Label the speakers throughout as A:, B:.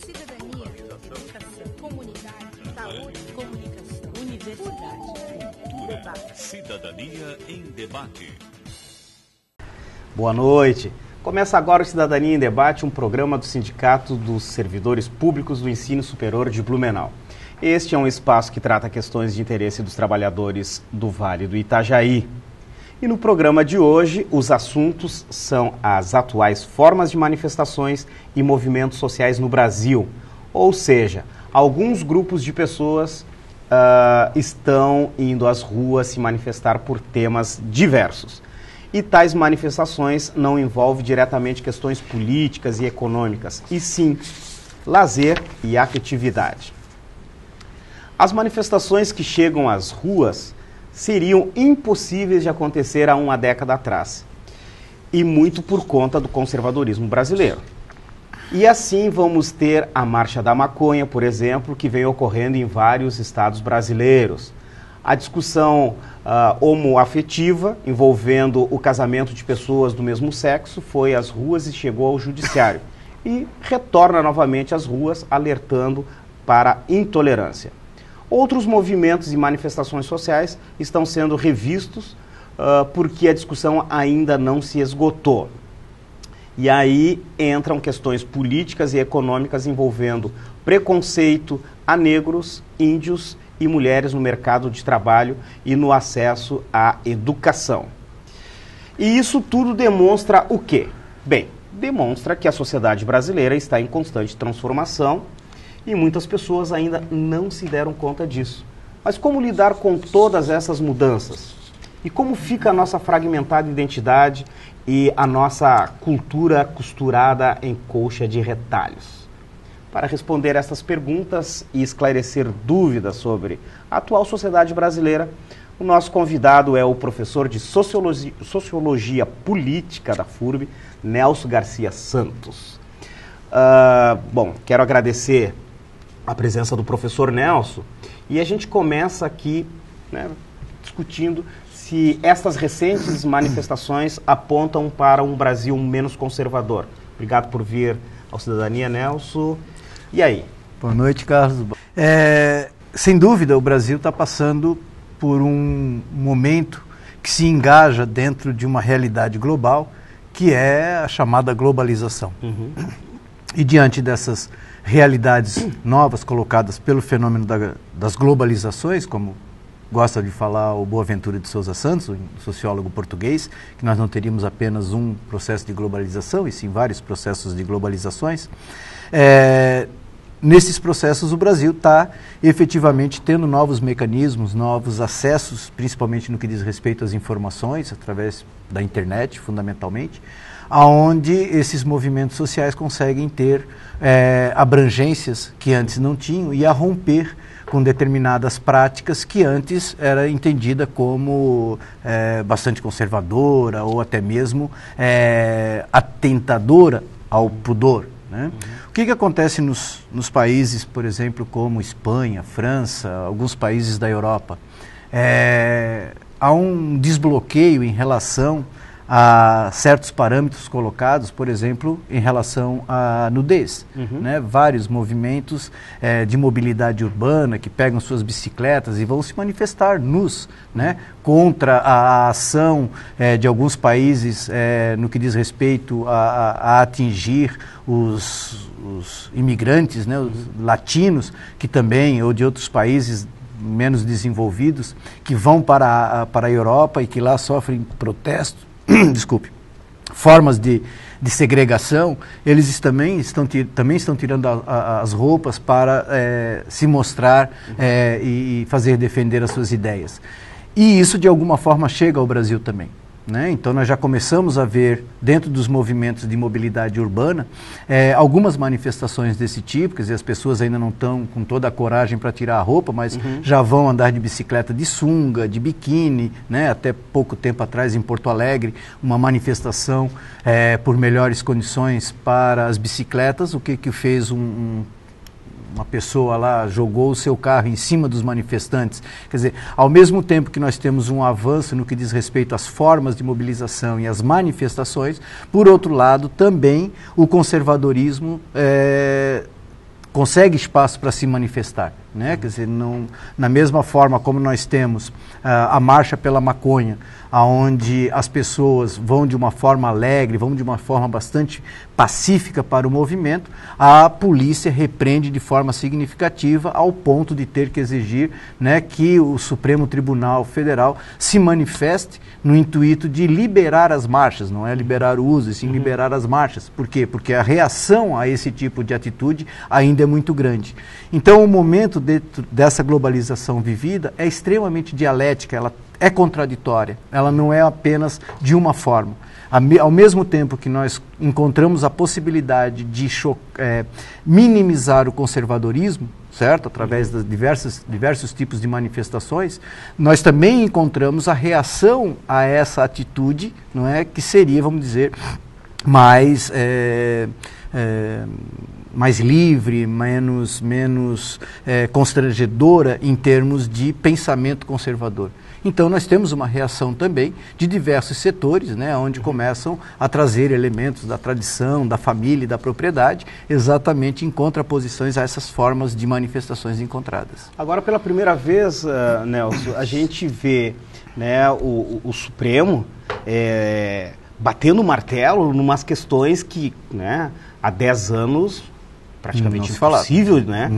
A: cidadania, educação, comunidade, saúde, comunicação, universidade, cultura,
B: Cidadania em Debate.
C: Boa noite. Começa agora o Cidadania em Debate, um programa do Sindicato dos Servidores Públicos do Ensino Superior de Blumenau. Este é um espaço que trata questões de interesse dos trabalhadores do Vale do Itajaí. E no programa de hoje, os assuntos são as atuais formas de manifestações e movimentos sociais no Brasil. Ou seja, alguns grupos de pessoas estão indo às ruas se manifestar por temas diversos. E tais manifestações não envolvem diretamente questões políticas e econômicas, e sim lazer e afetividade. As manifestações que chegam às ruas seriam impossíveis de acontecer há uma década atrás, e muito por conta do conservadorismo brasileiro. E assim vamos ter a Marcha da Maconha, por exemplo, que vem ocorrendo em vários estados brasileiros. A discussão homoafetiva, envolvendo o casamento de pessoas do mesmo sexo, foi às ruas e chegou ao judiciário. E retorna novamente às ruas, alertando para a intolerância. Outros movimentos e manifestações sociais estão sendo revistos porque a discussão ainda não se esgotou. E aí entram questões políticas e econômicas envolvendo preconceito a negros, índios e mulheres no mercado de trabalho e no acesso à educação. E isso tudo demonstra o quê? Bem, demonstra que a sociedade brasileira está em constante transformação e muitas pessoas ainda não se deram conta disso. Mas como lidar com todas essas mudanças? E como fica a nossa fragmentada identidade e a nossa cultura costurada em colcha de retalhos? Para responder essas perguntas e esclarecer dúvidas sobre a atual sociedade brasileira, o nosso convidado é o professor de Sociologia Política da FURB, Nelson Garcia Santos. Bom, quero agradecer a presença do professor Nelson e a gente começa aqui, né, discutindo se estas recentes manifestações apontam para um Brasil menos conservador. Obrigado por vir ao Cidadania, Nelson. E aí?
D: Boa noite, Carlos. Sem dúvida, o Brasil está passando por um momento que se engaja dentro de uma realidade global, que é a chamada globalização. E diante dessas realidades novas colocadas pelo fenômeno das globalizações, como gosta de falar o Boaventura de Souza Santos, um sociólogo português, que nós não teríamos apenas um processo de globalização, e sim vários processos de globalizações. Nesses processos o Brasil está efetivamente tendo novos mecanismos, novos acessos, principalmente no que diz respeito às informações, através da internet, fundamentalmente, aonde esses movimentos sociais conseguem ter abrangências que antes não tinham e a romper com determinadas práticas que antes era entendida como bastante conservadora ou até mesmo atentadora ao pudor, né? O que acontece nos países, por exemplo, como Espanha, França, alguns países da Europa? Há um desbloqueio em relação a certos parâmetros colocados, por exemplo, em relação à nudez. Né? Vários movimentos de mobilidade urbana que pegam suas bicicletas e vão se manifestar nus, né? Contra a ação de alguns países no que diz respeito a atingir os imigrantes, né? Os latinos, que também, ou de outros países menos desenvolvidos, que vão para a Europa e que lá sofrem protestos, desculpe, formas de segregação. Eles também estão tirando as roupas para se mostrar e fazer defender as suas ideias. E isso, de alguma forma, chega ao Brasil também, né? Então, nós já começamos a ver, dentro dos movimentos de mobilidade urbana, algumas manifestações desse tipo, quer dizer, as pessoas ainda não estão com toda a coragem para tirar a roupa, mas já vão andar de bicicleta de sunga, de biquíni, né? Até pouco tempo atrás, em Porto Alegre, uma manifestação por melhores condições para as bicicletas, o que fez uma pessoa lá jogou o seu carro em cima dos manifestantes. Quer dizer, ao mesmo tempo que nós temos um avanço no que diz respeito às formas de mobilização e às manifestações, por outro lado, também o conservadorismo consegue espaço para se manifestar, né? Quer dizer, não, na mesma forma como nós temos a marcha pela maconha, onde as pessoas vão de uma forma alegre, vão de uma forma bastante pacífica para o movimento, a polícia repreende de forma significativa ao ponto de ter que exigir, né, que o Supremo Tribunal Federal se manifeste no intuito de liberar as marchas, não é liberar o uso, e sim liberar as marchas. Por quê? Porque a reação a esse tipo de atitude ainda é muito grande. Então, o momento dessa globalização vivida é extremamente dialética, ela é contraditória, ela não é apenas de uma forma. Ao mesmo tempo que nós encontramos a possibilidade de minimizar o conservadorismo, certo? Através das diversos tipos de manifestações, nós também encontramos a reação a essa atitude, não é? Que seria, vamos dizer, mais livre, menos constrangedora em termos de pensamento conservador. Então, nós temos uma reação também de diversos setores, né, onde começam a trazer elementos da tradição, da família e da propriedade, exatamente em contraposições a essas formas de manifestações encontradas.
C: Agora, pela primeira vez, Nelson, a gente vê, né, o Supremo batendo o martelo em umas questões que, né, há 10 anos praticamente impossível, né?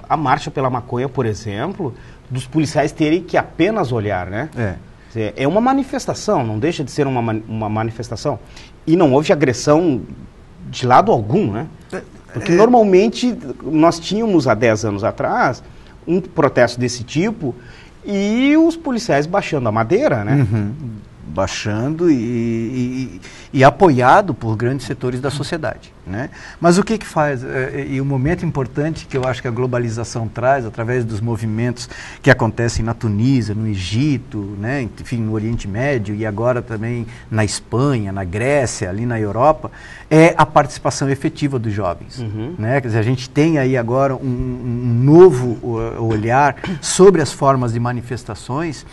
C: A marcha pela maconha, por exemplo, dos policiais terem que apenas olhar, né? É uma manifestação, não deixa de ser uma manifestação. E não houve agressão de lado algum, né? Porque normalmente nós tínhamos há 10 anos atrás um protesto desse tipo e os policiais baixando a madeira, né?
D: Baixando e apoiado por grandes setores da sociedade, né? Mas o que faz, e o momento importante que eu acho que a globalização traz, através dos movimentos que acontecem na Tunísia, no Egito, né? Enfim, no Oriente Médio e agora também na Espanha, na Grécia, ali na Europa, é a participação efetiva dos jovens, né? Quer dizer, a gente tem aí agora um novo olhar sobre as formas de manifestações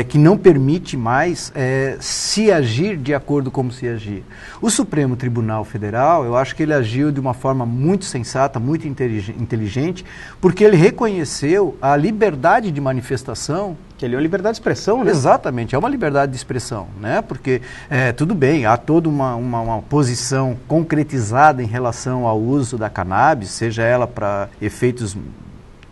D: que não permite mais se agir de acordo como se agia. O Supremo Tribunal Federal, eu acho que ele agiu de uma forma muito sensata, muito inteligente, porque ele reconheceu a liberdade de manifestação.
C: Que ele é uma liberdade de expressão, né?
D: Exatamente, é uma liberdade de expressão, né? Porque, tudo bem, há toda uma posição concretizada em relação ao uso da cannabis, seja ela para efeitos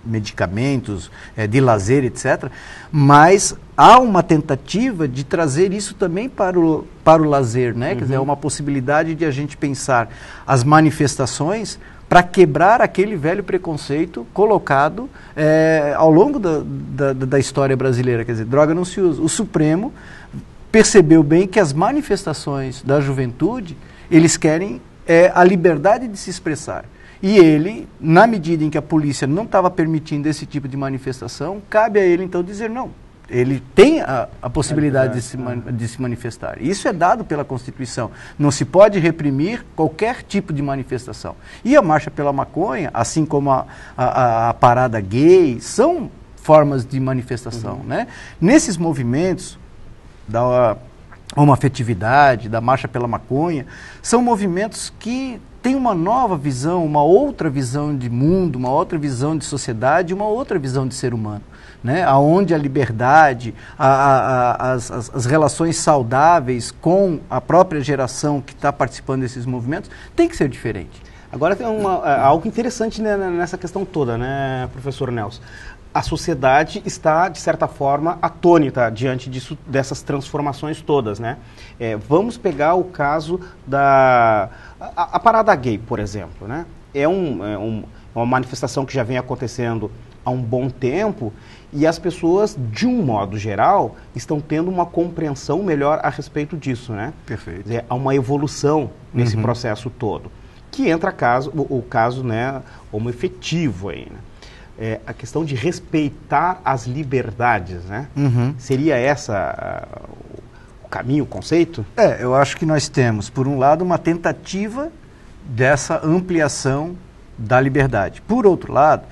D: medicamentos, de lazer, etc. Mas há uma tentativa de trazer isso também para o lazer, né? Quer dizer, é uma possibilidade de a gente pensar as manifestações para quebrar aquele velho preconceito colocado ao longo da história brasileira. Quer dizer, droga não se usa. O Supremo percebeu bem que as manifestações da juventude, eles querem a liberdade de se expressar. E ele, na medida em que a polícia não estava permitindo esse tipo de manifestação, cabe a ele então dizer não. Ele tem a possibilidade de se manifestar. Isso é dado pela Constituição. Não se pode reprimir qualquer tipo de manifestação. E a marcha pela maconha, assim como a parada gay, são formas de manifestação, né? Nesses movimentos da homoafetividade, da marcha pela maconha, são movimentos que têm uma nova visão, uma outra visão de mundo, uma outra visão de sociedade, uma outra visão de ser humano, né? Onde a liberdade, as relações saudáveis com a própria geração que está participando desses movimentos tem que ser diferente.
C: Agora tem algo interessante, né, nessa questão toda, né, professor Nelson? A sociedade está, de certa forma, atônita diante dessas transformações todas, né? Vamos pegar o caso a parada gay, por exemplo, né? É uma manifestação que já vem acontecendo há um bom tempo e as pessoas, de um modo geral, estão tendo uma compreensão melhor a respeito disso, né?
D: Perfeito.
C: Quer dizer, há uma evolução nesse processo todo, que entra o caso, né, homoafetivo aí, né? A questão de respeitar as liberdades, né? Seria essa o caminho, o conceito?
D: Eu acho que nós temos, por um lado, uma tentativa dessa ampliação da liberdade. Por outro lado,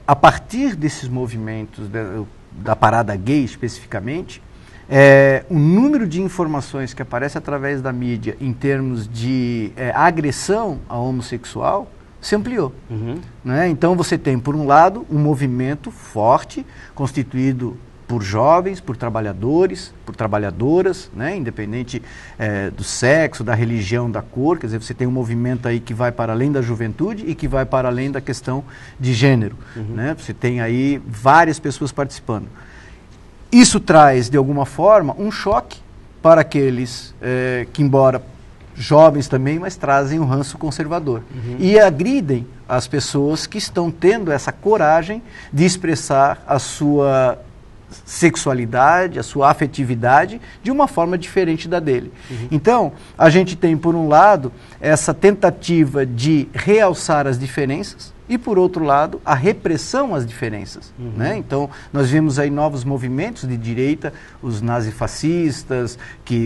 D: a partir desses movimentos da parada gay especificamente, o número de informações que aparece através da mídia em termos de agressão ao homossexual, se ampliou. Né? Então você tem, por um lado, um movimento forte, constituído por jovens, por trabalhadores, por trabalhadoras, né? Independente do sexo, da religião, da cor, quer dizer, você tem um movimento aí que vai para além da juventude e que vai para além da questão de gênero. Né? Você tem aí várias pessoas participando. Isso traz, de alguma forma, um choque para aqueles que, embora jovens também, mas trazem um ranço conservador. E agridem as pessoas que estão tendo essa coragem de expressar a sua sexualidade, a sua afetividade de uma forma diferente da dele. Então, a gente tem, por um lado, essa tentativa de realçar as diferenças e, por outro lado, a repressão às diferenças. Né? Então, nós vemos aí novos movimentos de direita, os nazifascistas,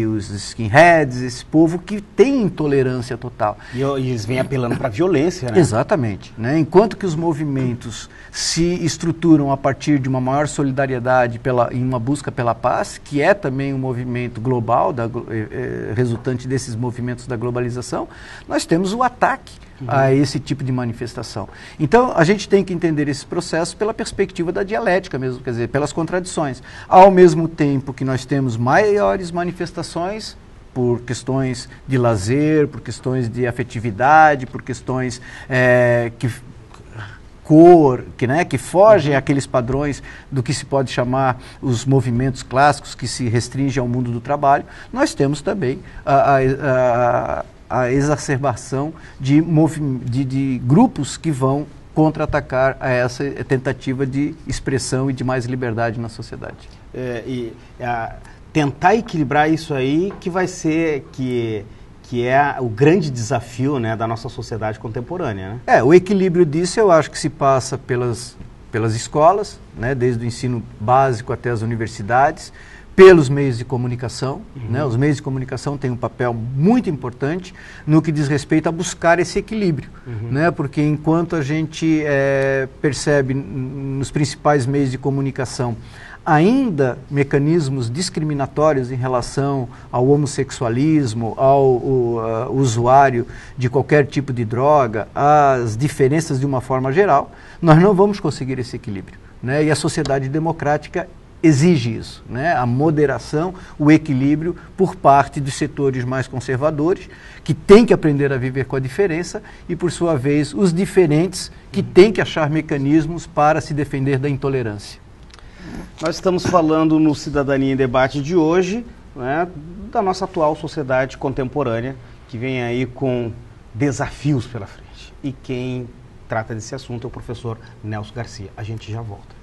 D: os skinheads, esse povo que tem intolerância total.
C: E eles vêm apelando para a violência, né?
D: Exatamente. Né? Enquanto que os movimentos se estruturam a partir de uma maior solidariedade em uma busca pela paz, que é também um movimento global, resultante desses movimentos da globalização, nós temos o ataque a esse tipo de manifestação. Então, a gente tem que entender esse processo pela perspectiva da dialética mesmo, quer dizer, pelas contradições. Ao mesmo tempo que nós temos maiores manifestações por questões de lazer, por questões de afetividade, por questões que fogem àqueles padrões do que se pode chamar os movimentos clássicos que se restringem ao mundo do trabalho, nós temos também a exacerbação de grupos que vão contra-atacar a essa tentativa de expressão e de mais liberdade na sociedade.
C: Tentar equilibrar isso aí que vai ser, que é o grande desafio, né, da nossa sociedade contemporânea. Né?
D: O equilíbrio disso eu acho que se passa pelas escolas, né, desde o ensino básico até as universidades, pelos meios de comunicação. Né? Os meios de comunicação têm um papel muito importante no que diz respeito a buscar esse equilíbrio. Né? Porque enquanto a gente percebe nos principais meios de comunicação ainda mecanismos discriminatórios em relação ao homossexualismo, ao usuário de qualquer tipo de droga, às diferenças de uma forma geral, nós não vamos conseguir esse equilíbrio. Né? E a sociedade democrática exige isso, né? A moderação, o equilíbrio por parte dos setores mais conservadores, que têm que aprender a viver com a diferença, e, por sua vez, os diferentes, que têm que achar mecanismos para se defender da intolerância.
C: Nós estamos falando no Cidadania em Debate de hoje, né, da nossa atual sociedade contemporânea, que vem aí com desafios pela frente. E quem trata desse assunto é o professor Nelson Garcia. A gente já volta.